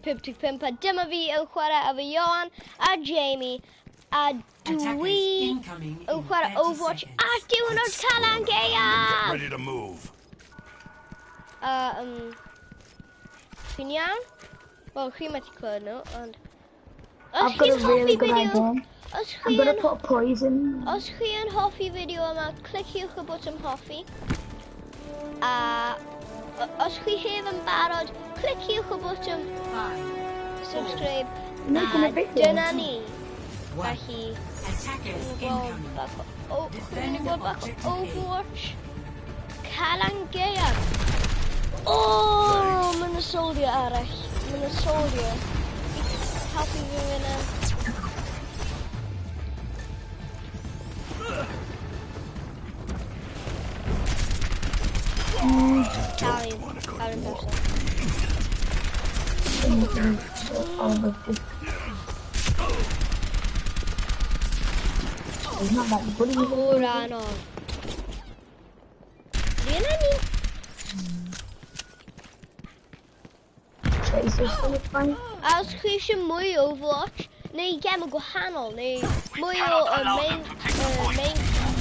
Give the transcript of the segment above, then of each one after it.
55 a dyma fi yn chwarae efo Ioan a Jamie a dwi yn chwarae Overwatch a diwrnod Calangeaf! Ready to move. Chi'n iawn? Wel, chi methu clywed nhw, ond... I've got a really good idea. I'm gonna put poison. Os chi yn hoffi fideo yma, cliciwch y bwtwm hoffi. A os chi heb yn barod, cliciwch y bwtwm subscribe. A dyna ni. Felly, chi'n gweld bach o Overwatch Calangeaf. O, mae'n y soldier arall. Mae'n y soldier. Helpu fi fyna. Italian person. It's not that good. Ora no. Viene ni. As chi eisiau mwy o Overwatch, neu gem o gwahanol, neu mwy o main,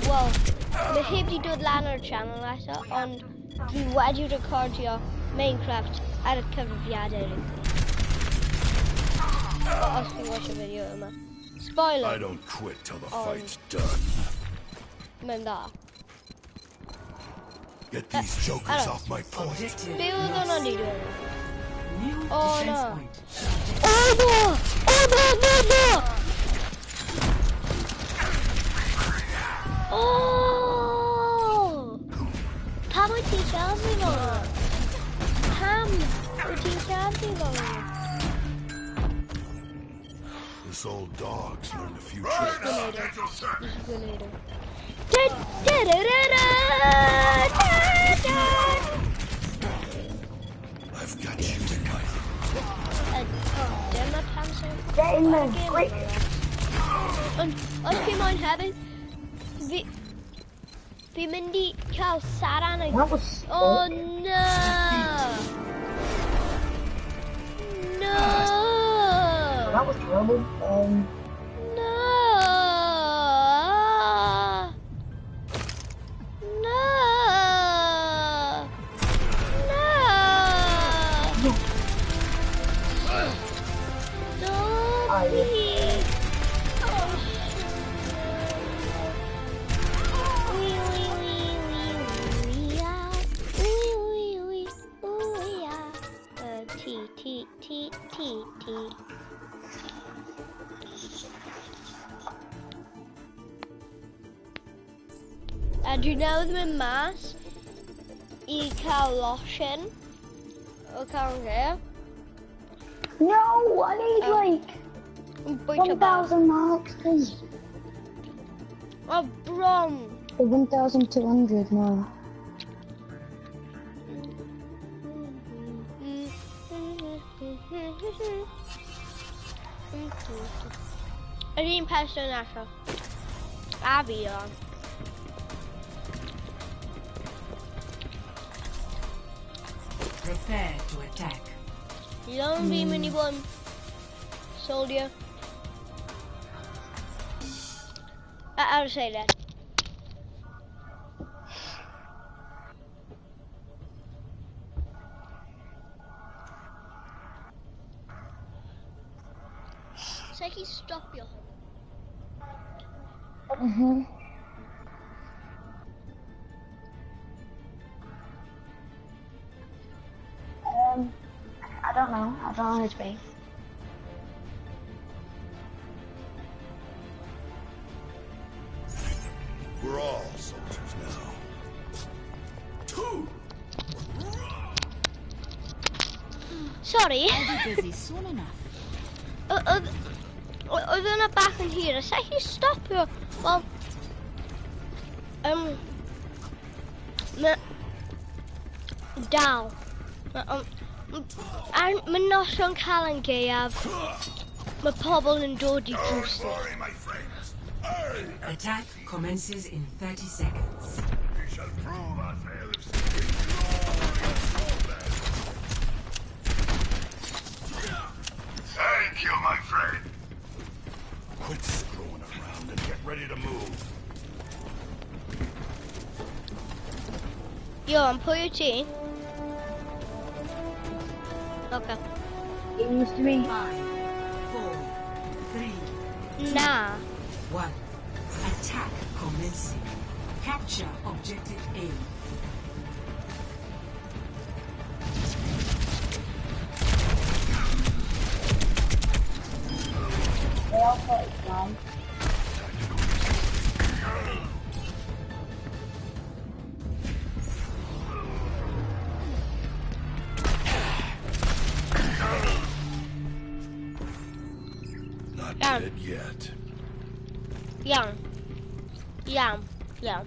wel, mae heb di dod lan o'r channel eto, ond dwi wedi recordio Minecraft ar y cyfrifiadau rydw. Os chi watch y fideo yma. Spoiler! I don't quit till the fight's done. Mae'n dda. Get these jokers off my point. Be oedd hwnna'n di dweud? Oh no! Oh no! Oh no! No! No! Oh! Pam wyt ti'n siarad fi fel yna? Pam wyt ti'n siarad fi fel yna? This old dog's learned a few tricks. I've got you tonight. Get in there, quick! Os chi moyn hefyd, fi mynd i cael Saran a... Oh no! No! That was terrible. No! No! No! Don't be... T. A dwi'n newydd mynd mas I cael lotion o Calangeaf. No, I need like 1,000 marks, please. Oh, bron. 1,200 now. Yr un person allan. A fi o'n. Prepare to attack. You don't be many one soldier. I'll say that. Say he stop your home. I don't know who to be. We're all soldiers now. Sorry. I'll be busy soon enough. Oedd yna bach yn hir, sa chi stopio? Wel, dal. Mae noson Calangeaf, mae pobl yn dod I drws. Attack commences in 30 seconds. We shall prove our tale of ready to move. Yo, I'm pwy wyt ti? Okay. It used to be. 5, 4, 3, Na. 1. Attack commencing. Capture objective A. They all put it down. Not Down. dead yet. Iawn. Iawn. Iawn.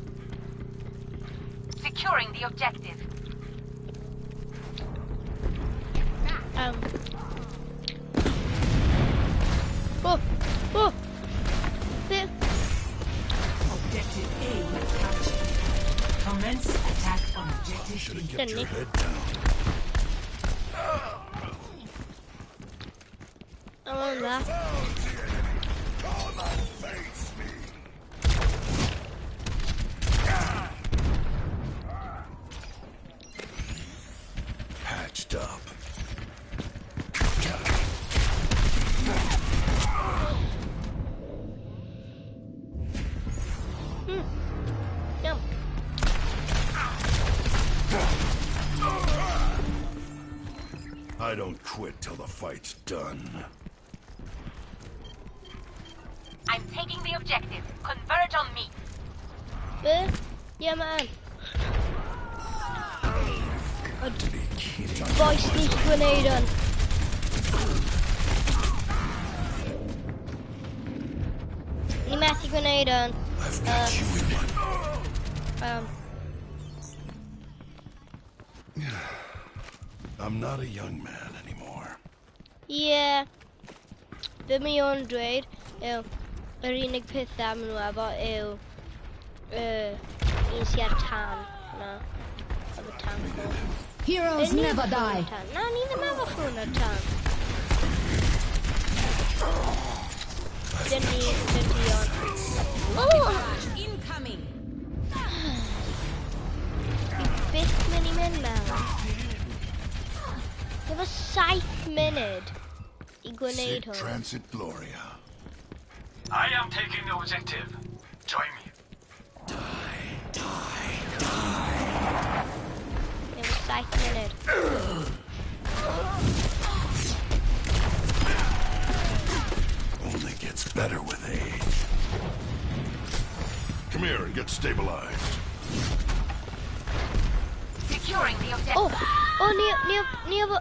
Securing the objective. Oh. Oh. There. Objective A captured. Commence attack on objective Should B. have kept your Didn't he? head down. I'm on that. Come and face me. Patched up. No. I don't quit till the fight's done. I'm taking the objective. Converge on me. There. Yeah, man. To be kidding. Voice sneak grenade on. Pneumatic grenade on. I've got you in my... I'm not a young man anymore. Yeah. Be mi o'n dweud yw yr unig peth dda maen nhw efo yw un sy'n ar tan. Na. Efo tan cool. Heroes never die. Na, ni ddim efo ffwn ar tan. Dyn ni on. Incoming. Byth mynd i mynd mewn. Efo 7 munud i gwneud Sic hwn. transit Gloria. I am taking the objective. Join me. Efo 7 munud. Only gets better with age. Come here and get stabilized. Securing the objective. Ni efo...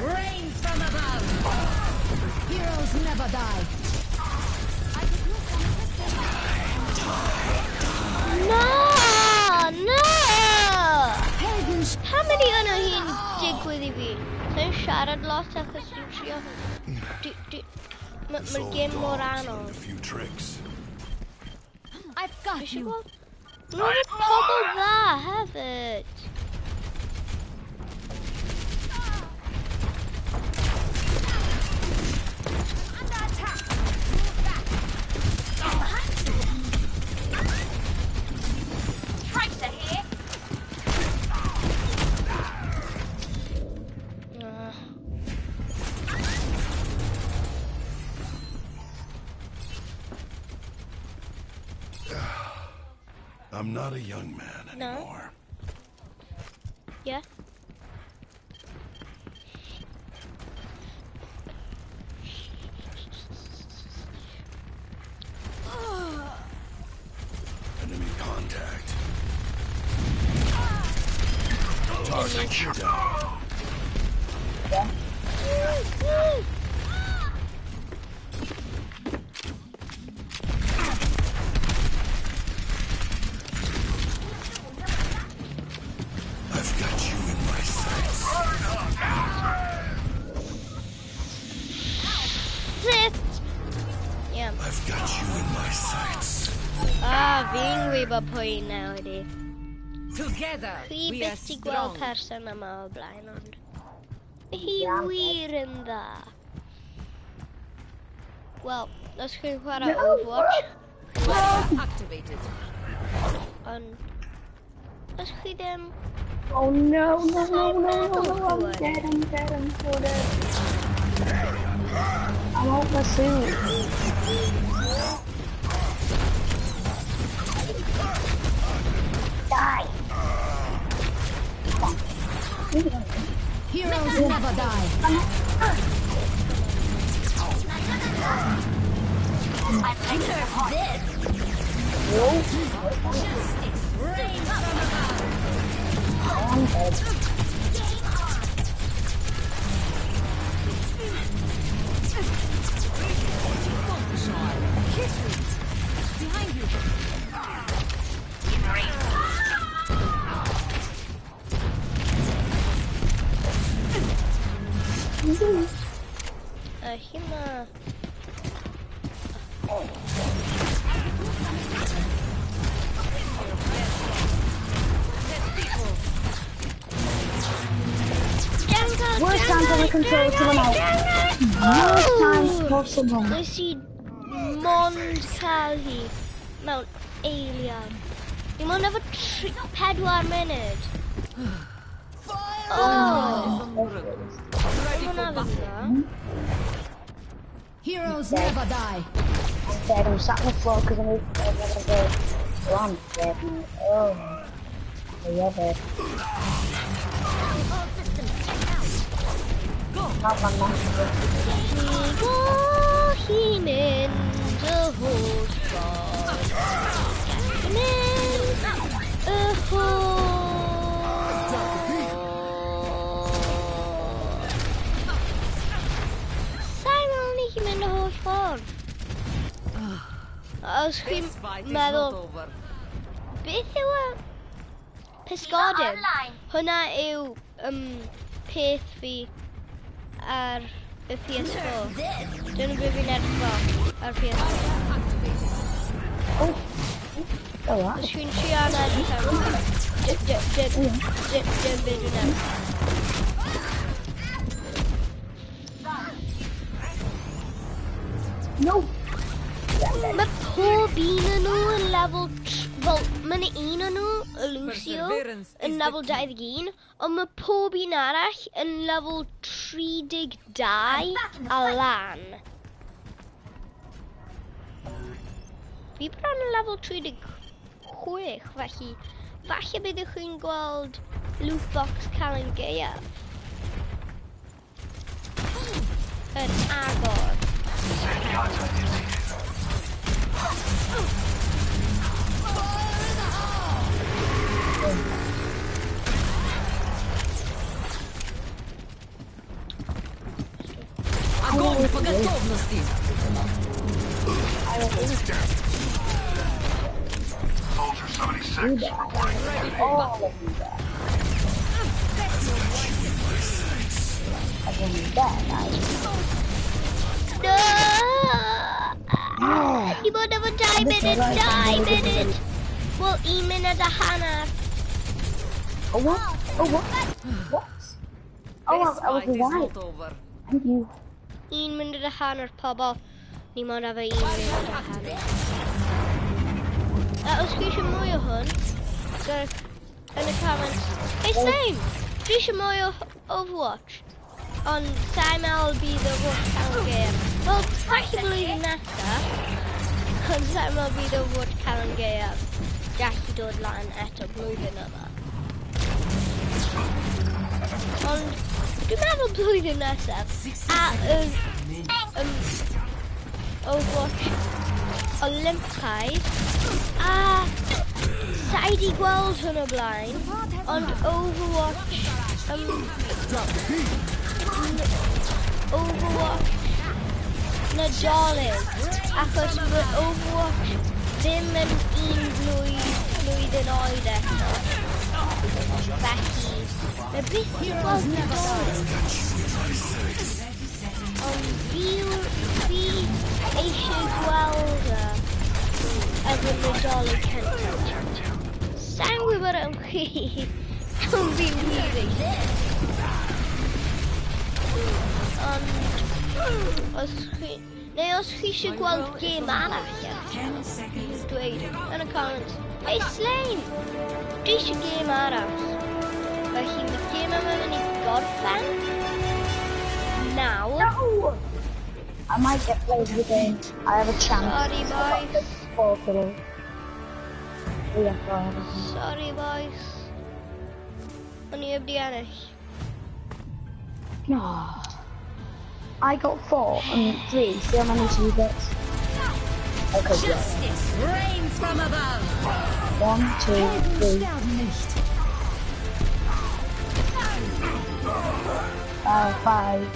Rains from above. Heroes never die. No! No! Helden's How many yna hi'n digwydd I fi? Sa'n siarad lot achos dwi'n trio... This Mae'r old gêm mor dog's anodd. learned a few tricks. I've got Eisiau you. gweld? Nhw'n pobl dda hefyd. Tracer here. I'm not a young man No. anymore. Yeah? Enemy contact. Target down. I've got you in my sights. Sit! Yeah. I've got you in my sights. Fi'n gwybod pwy nawr ydi. Together Chi we are byth I gweld strong. person yma o blaen, ond... hi wir yn dda. Wel, os chi'n chwarae Overwatch, Activated. ond os chi ddim, Oh no, no, no, no, no, no, I'm dead, I'm so dead. I'm out my suit. Die. Heroes never die. I'm taking this. Rain from above. I'm dead. Behind you. Hima. Worst time for the control to run out. Worst time possible. Nes I mond cael hi mewn eiliad. Ni mond efo 4 munud. Oh! Ni mond efo dda. Heroes never die. I'm dead, I'm sat on the floor because I'm gonna go. Oh, I'm dead now. Oh. I love it. Not one more. Hi'n mynd y holl ffordd. Hi'n mynd y holl. Sa'n meddwl ni hi'n mynd y holl ffordd? Os chi'n meddwl, beth yw y pysgodyn? Hwna yw peth fi ar y PS4. Dyna beth fi'n edrych ar PS4. Oh, wow. Os chi'n trio am edrych ar dim beth dwi'n edrych. No. Mae pob un yn nhw yn level... Wel, mae un o'n nhw, y Lucio, yn level 21, ond mae pob un arall yn level 32 a lan. Fi bron yn level 36, felly falle byddwch chi'n gweld loot box Calangeaf yn agor. Огонь по готовности. Soldier 76 reporting. Oh, I didn't No! You won't have a die minute! Well, 1 minute a hanner. Oh, what? Oh, what? What? Oh, I was right. Thank you. 1 minute a hanner, pobl. Ni mod efo 1 minute a hanner. Os chi eisiau mwy o hwn, gyrwch yn y comments. Hey, same! Dwi eisiau mwy o Overwatch. Ond sa'n meddwl bydd Overwatch Calangeaf. Wel, falle blwyddyn nesaf. Ond sa'n meddwl bydd Overwatch Calangeaf gallu dod lan eto blwyddyn yma. Ond dwi'n meddwl blwyddyn nesaf. A Overwatch Olympaidd. A sa'i di gweld hwn o blaen. Ond Overwatch... Overwatch Nadolig, achos mae Overwatch ddim yn blwyddyn oed eto. Felly, mae byth yn gweld Nadolig. Ond fi eisiau gweld efo Nadolig cyntaf. Sa'n gwybod am chi, ond fi wir eisiau. Ond os chi... Neu os chi eisiau gweld gêm arall, 10 seconds. dweud yn y comments, Hey Slain! Dwi eisiau gêm arall. Felly mae gêm yma mynd i gorffen. Nawr. No! I might get played with him. I have a chance. Sorry boys. Four kills. Yeah, Sorry boys. O'n i heb di ennill. no. I got 4 and 3. See how many she gets? Okay, yeah. Justice reigns from above. 1, 2, 3, Sterben nicht. 5.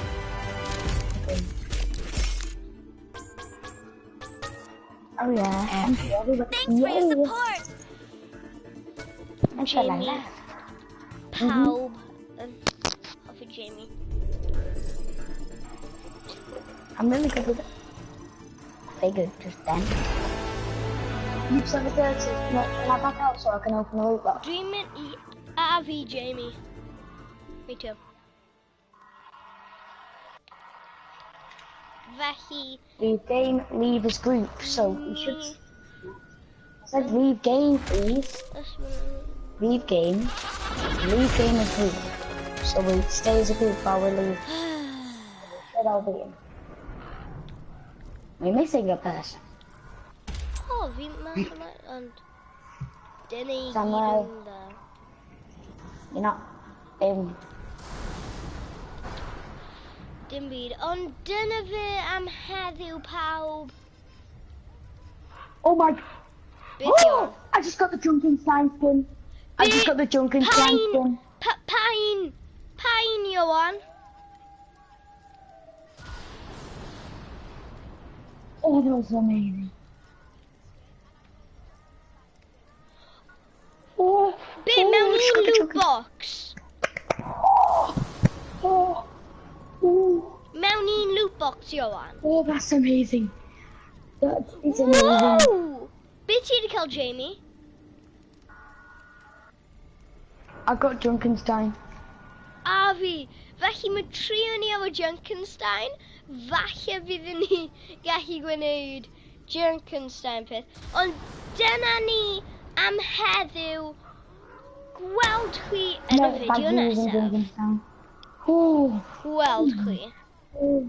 Okay. Oh yeah. I'm sorry, but yay. And shall I Jamie. laugh? Pawb. Hoffi Jamie. I'm really good with it. Figured just then. You've 7:30. Can I back out so I can open the loot box? Dwi'n mynd i a fi Jamie. Me too. Felly, Leave game, leave his group, so we should... I said leave game, please. Leave game as group. So we stay as a group while we leave. Should all be in. We're missing a person. o, fi'n math yma, ond dyna i gyd Samuel. yn dda. You're not in. Dim byd, ond dyna fe am heddiw pawb. Oh my... Beth yw? Oh! I just got the Junkenstein skin. I just got the Junkenstein skin. Pain! Pain, Johan! Oh, that was amazing. Oh, Bit mewn just got un the loot Junken- box. Oh, oh, Mewn un loot box, Johan. oh, that's amazing. That is amazing. Wow! Beth ti wedi cael, Jamie? I got Junkenstein. A fi. Felly mae trio ni efo Junkenstein. Falle byddwn ni gallu gwneud Junkenstein peth. Ond dyna ni am heddiw. Gweld chwi yn y fideo nesaf. Junkenstein. Oh, Gweld chwi. oh.